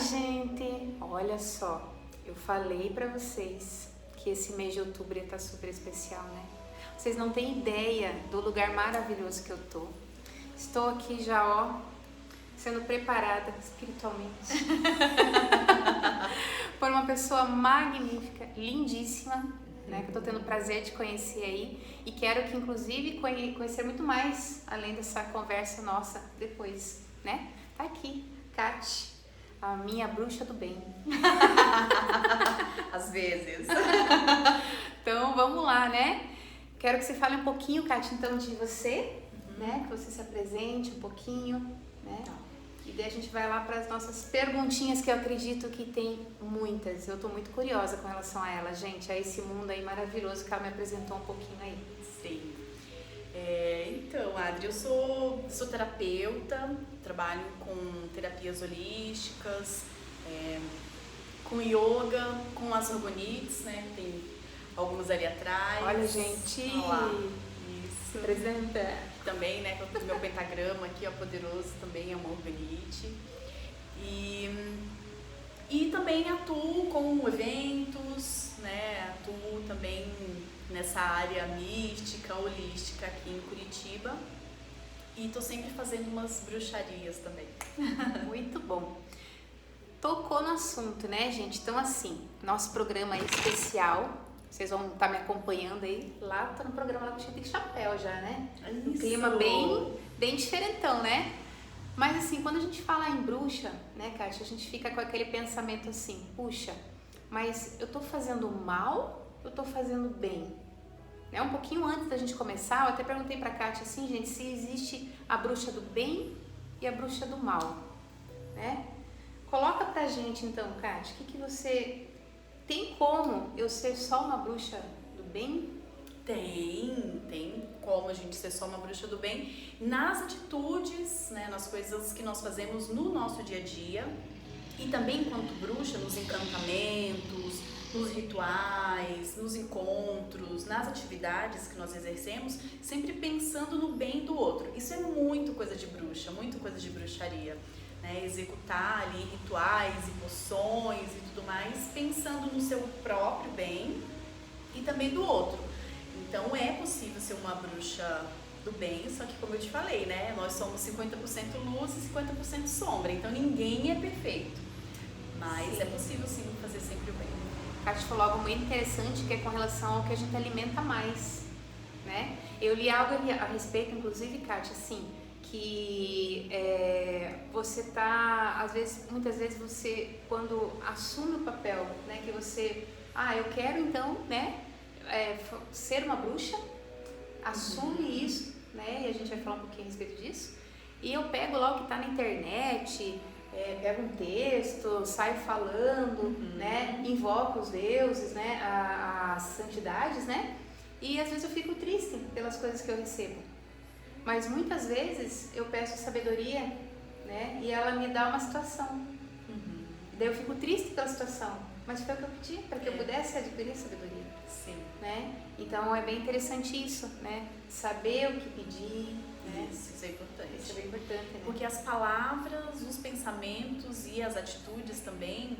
gente! Olha só, eu falei pra vocês que esse mês de outubro ia estar super especial, né? Vocês não têm ideia do lugar maravilhoso que eu tô. Estou aqui já, ó, sendo preparada espiritualmente por uma pessoa magnífica, lindíssima, né? Que eu tô tendo o prazer de conhecer aí e quero que, inclusive, conhecer muito mais além dessa conversa nossa depois, né? Tá aqui, Kati, a minha bruxa do bem. Às vezes. Então, vamos lá, né? Quero que você fale um pouquinho, Kati, então, de você, né? Que você se apresente um pouquinho, né? E daí a gente vai lá para as nossas perguntinhas, que eu acredito que tem muitas. Eu tô muito curiosa com relação a elas, gente, a esse mundo aí maravilhoso que ela me apresentou um pouquinho aí. Sim. Então, Adri, eu sou terapeuta, trabalho com terapias holísticas, com yoga, com as Orgonites, né? Tem algumas ali atrás. Olha, gente! Olha lá. Isso. Apresenta. Também, né? Com o meu pentagrama aqui, ó, poderoso, também é uma Orgonite. E também atuo com eventos, né? Atuo também nessa área mística, holística aqui em Curitiba. E tô sempre fazendo umas bruxarias também. Muito bom. Tocou no assunto, né, gente? Então, assim, nosso programa é especial. Vocês vão estar me acompanhando aí. Lá, tô no programa lá com Chique Chapéu já, né? Um clima bem diferentão, né? Mas assim, quando a gente fala em bruxa, né, Kátia, a gente fica com aquele pensamento assim, puxa, mas eu tô fazendo mal ou eu tô fazendo bem? Né? Um pouquinho antes da gente começar, eu até perguntei pra Kátia assim, gente, se existe a bruxa do bem e a bruxa do mal, né? Coloca pra gente então, Kátia, o que você... Tem como eu ser só uma bruxa do bem? Tem como a gente ser só uma bruxa do bem nas atitudes, né, nas coisas que nós fazemos no nosso dia a dia e também enquanto bruxa nos encantamentos, nos rituais, nos encontros, nas atividades que nós exercemos, sempre pensando no bem do outro. Isso é muito coisa de bruxa, muito coisa de bruxaria. Né, executar ali rituais e poções e tudo mais, pensando no seu próprio bem e também do outro. Então é possível ser uma bruxa do bem, só que como eu te falei, né, nós somos 50% luz e 50% sombra, então ninguém é perfeito. Mas sim, é possível sim fazer sempre o bem. A Kátia falou algo muito interessante que é com relação ao que a gente alimenta mais, né? Eu li algo a respeito, inclusive, Kátia, assim, que você tá, muitas vezes você, quando assume o papel, né, que você, eu quero então, né, ser uma bruxa, assume isso, né, e a gente vai falar um pouquinho a respeito disso, e eu pego lá o que tá na internet, pego um texto, saio falando, né, invoco os deuses, né, as santidades, né, e às vezes eu fico triste pelas coisas que eu recebo. Mas muitas vezes eu peço sabedoria, né? E ela me dá uma situação. Daí eu fico triste pela situação, mas foi o que eu pedi, para que eu pudesse adquirir sabedoria. Sim. Né? Então é bem interessante isso, né? Saber o que pedir. Né? Isso é importante. Isso é bem importante, né? Porque as palavras, os pensamentos e as atitudes também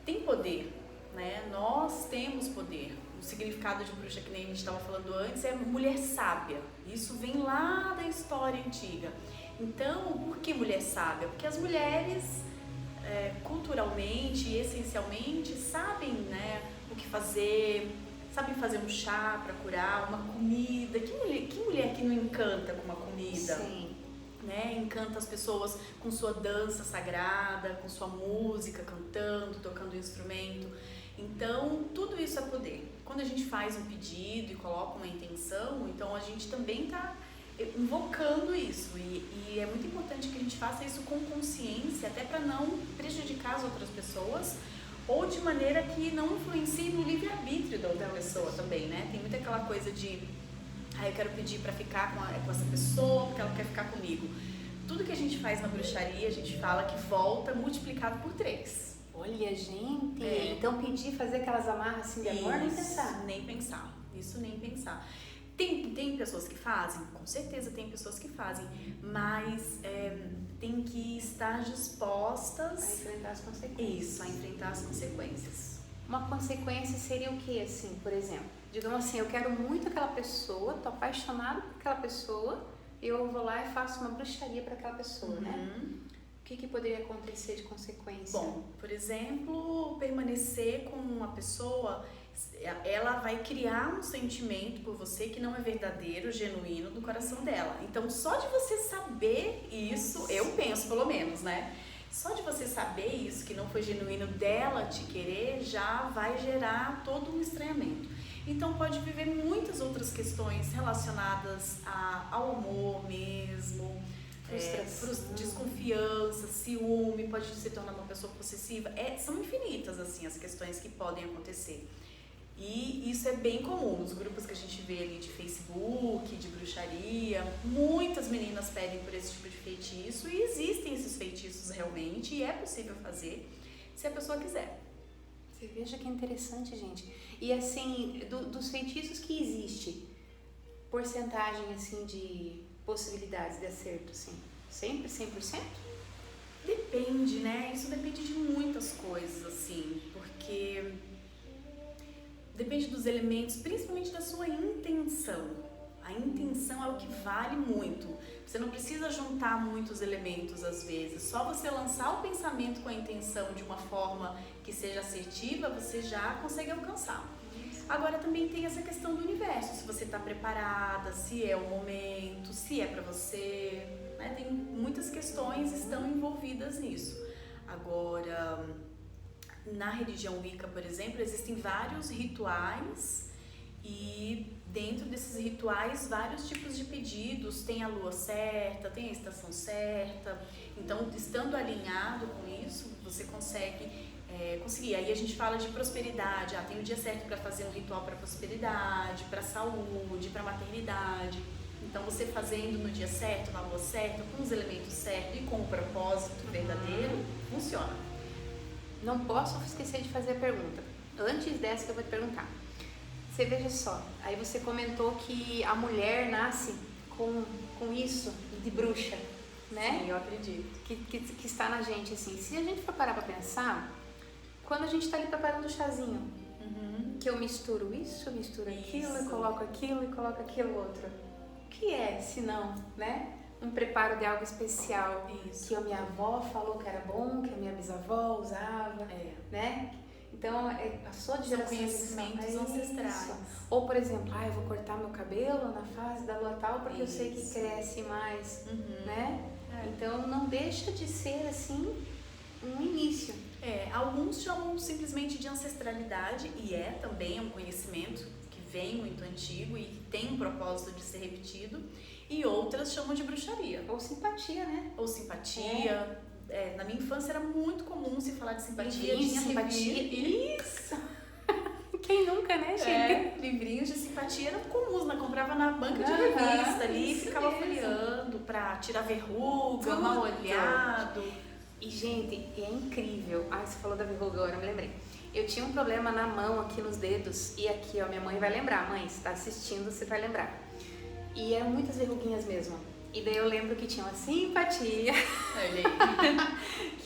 têm poder, né? Nós temos poder. O significado de bruxa, que nem a gente estava falando antes, é mulher sábia. Isso vem lá da história antiga. Então, por que mulher sábia? Porque as mulheres, culturalmente e essencialmente, sabem, né, o que fazer, sabem fazer um chá para curar, uma comida. Que mulher que não encanta com uma comida? Sim. Né? Encanta as pessoas com sua dança sagrada, com sua música, cantando, tocando um instrumento. Então, tudo isso é poder. Quando a gente faz um pedido e coloca uma intenção, então a gente também está invocando isso. E é muito importante que a gente faça isso com consciência, até para não prejudicar as outras pessoas, ou de maneira que não influencie no livre-arbítrio da outra pessoa também, né? Tem muito aquela coisa de, eu quero pedir para ficar com essa pessoa porque ela quer ficar comigo. Tudo que a gente faz na bruxaria, a gente fala que volta multiplicado por 3. Olha, gente, então pedir, fazer aquelas amarras assim de amor, nem pensar. Nem pensar, isso nem pensar. Tem pessoas que fazem? Com certeza tem pessoas que fazem, mas têm que estar dispostas a enfrentar as consequências. Isso, a enfrentar as consequências. Uma consequência seria o que, assim, por exemplo? Digamos assim, eu quero muito aquela pessoa, tô apaixonado por aquela pessoa, eu vou lá e faço uma bruxaria para aquela pessoa, né? O que poderia acontecer de consequência? Bom, por exemplo, permanecer com uma pessoa, ela vai criar um sentimento por você que não é verdadeiro, genuíno do coração dela. Então, só de você saber isso, eu penso pelo menos, né? Só de você saber isso, que não foi genuíno dela te querer, já vai gerar todo um estranhamento. Então, pode viver muitas outras questões relacionadas ao amor mesmo, desconfiança, ciúme, pode se tornar uma pessoa possessiva. São infinitas, assim, as questões que podem acontecer. E isso é bem comum nos grupos que a gente vê ali de Facebook, de bruxaria. Muitas meninas pedem por esse tipo de feitiço e existem esses feitiços realmente e é possível fazer se a pessoa quiser. Você veja que interessante, gente. E assim, dos feitiços que existe, porcentagem assim de possibilidades de acerto, assim, sempre 100%? Depende, né? Isso depende de muitas coisas, assim, porque depende dos elementos, principalmente da sua intenção. A intenção é o que vale muito. Você não precisa juntar muitos elementos às vezes. Só você lançar o pensamento com a intenção de uma forma que seja assertiva, você já consegue alcançar. Agora também tem essa questão do universo. Se você está preparada, se é o momento, se é para você, né? Tem muitas questões estão envolvidas nisso. Agora, na religião Wicca, por exemplo, existem vários rituais e dentro desses rituais vários tipos de pedidos. Tem a lua certa, tem a estação certa. Então, estando alinhado com isso, você consegue conseguir. Aí a gente fala de prosperidade. Tem o dia certo para fazer um ritual para prosperidade, para saúde, para maternidade. Então, você fazendo no dia certo, na lua certa, com os elementos certos e com o propósito verdadeiro, funciona. Não posso esquecer de fazer a pergunta. Antes dessa que eu vou te perguntar. Você veja só, aí você comentou que a mulher nasce com isso de bruxa, né? Sim, eu acredito. Que está na gente, assim. Se a gente for parar pra pensar, quando a gente está ali preparando o chazinho, que eu misturo isso, eu misturo aquilo, eu coloco aquilo e coloco aquilo outro. O que é, se não, né? Um preparo de algo especial que a minha avó falou que era bom, que a minha bisavó usava, né? Então, passou de geração em geração. Conhecimentos ancestrais. Ou, por exemplo, eu vou cortar meu cabelo na fase da lua tal porque eu sei que cresce mais, né? Então, não deixa de ser, assim, um início. Alguns chamam simplesmente de ancestralidade e também um conhecimento que vem muito antigo e que tem um propósito de ser repetido. E outras chamam de bruxaria. Ou simpatia, né? Ou simpatia. Na minha infância era muito comum se falar de simpatia. Livrinhos de simpatia. Isso! Quem nunca, né, gente? Livrinhos de simpatia eram comuns, né? Comprava na banca de revista ali e ficava folheando pra tirar verruga, mal olhado. E, gente, é incrível. Você falou da verruga agora, eu me lembrei. Eu tinha um problema na mão, aqui nos dedos, e aqui, ó, minha mãe vai lembrar. Mãe, se tá assistindo, você vai lembrar. E eram muitas verruguinhas mesmo. E daí eu lembro que tinha uma simpatia.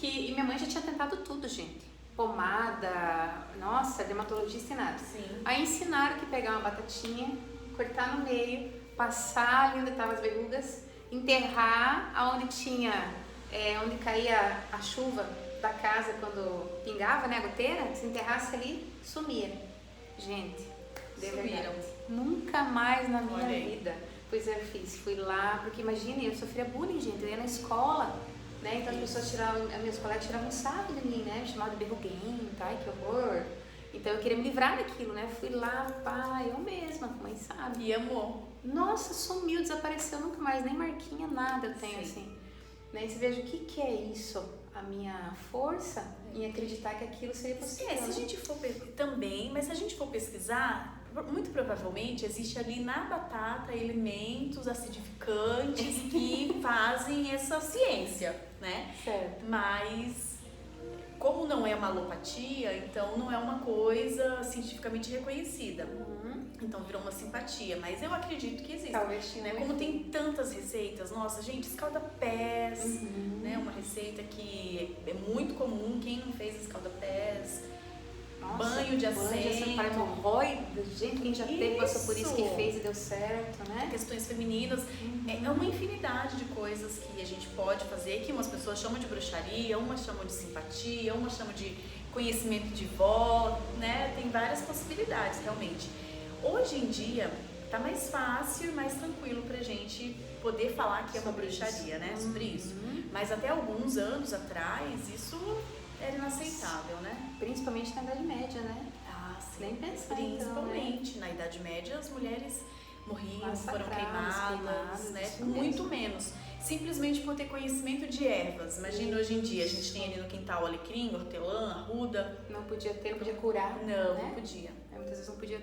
E minha mãe já tinha tentado tudo, gente. Pomada, nossa, dermatologista e nada. Sim. Aí ensinaram que pegar uma batatinha, cortar no meio, passar ali onde estavam as verrugas, enterrar aonde tinha, onde caía a chuva da casa quando pingava, né, a goteira, se enterrasse ali, sumia. Gente, de verdade. Nunca mais na minha vida. Pois eu fiz, fui lá, porque imagine, eu sofria bullying, gente, eu ia na escola, né, então as pessoas tiravam, as minhas colegas tiravam um sarro de mim, né, me chamavam de berruguenta, ai que horror. Então eu queria me livrar daquilo, né, fui lá, eu mesma, mãe sabe. E amor. Nossa, sumiu, desapareceu, nunca mais, nem marquinha, nada eu tenho, assim. Né, e você veja o que é isso, a minha força em acreditar que aquilo seria possível. Se a gente for também, mas se a gente for pesquisar, muito provavelmente existe ali na batata elementos acidificantes que fazem essa ciência, né? Certo. Mas como não é uma alopatia, então não é uma coisa cientificamente reconhecida. Então virou uma simpatia, mas eu acredito que existe. Talvez tinha, né? Como tem tantas receitas, nossa, gente, escalda-pés, né? Uma receita que é muito comum, quem não fez escalda-pés, banho de assento, para hemorroida, gente, quem já teve, passou por isso que fez e deu certo, né? Questões femininas, é uma infinidade de coisas que a gente pode fazer, que umas pessoas chamam de bruxaria, umas chamam de simpatia, umas chamam de conhecimento de vó, né? Tem várias possibilidades, realmente. Hoje em dia, tá mais fácil e mais tranquilo pra gente poder falar que é uma bruxaria, né? Sobre isso. Mas até alguns anos atrás, isso era inaceitável, né? Principalmente na Idade Média, né? Ah, sim. Nem pensar, Principalmente. Então, Na Idade Média, as mulheres morriam, massacradas, foram queimadas, né? isso Muito mesmo. menos. Simplesmente por ter conhecimento de ervas. Imagina hoje em dia, a gente tem ali no quintal alecrim, hortelã, arruda. Não podia ter, não podia curar, Não, né? não podia. Muitas vezes não podia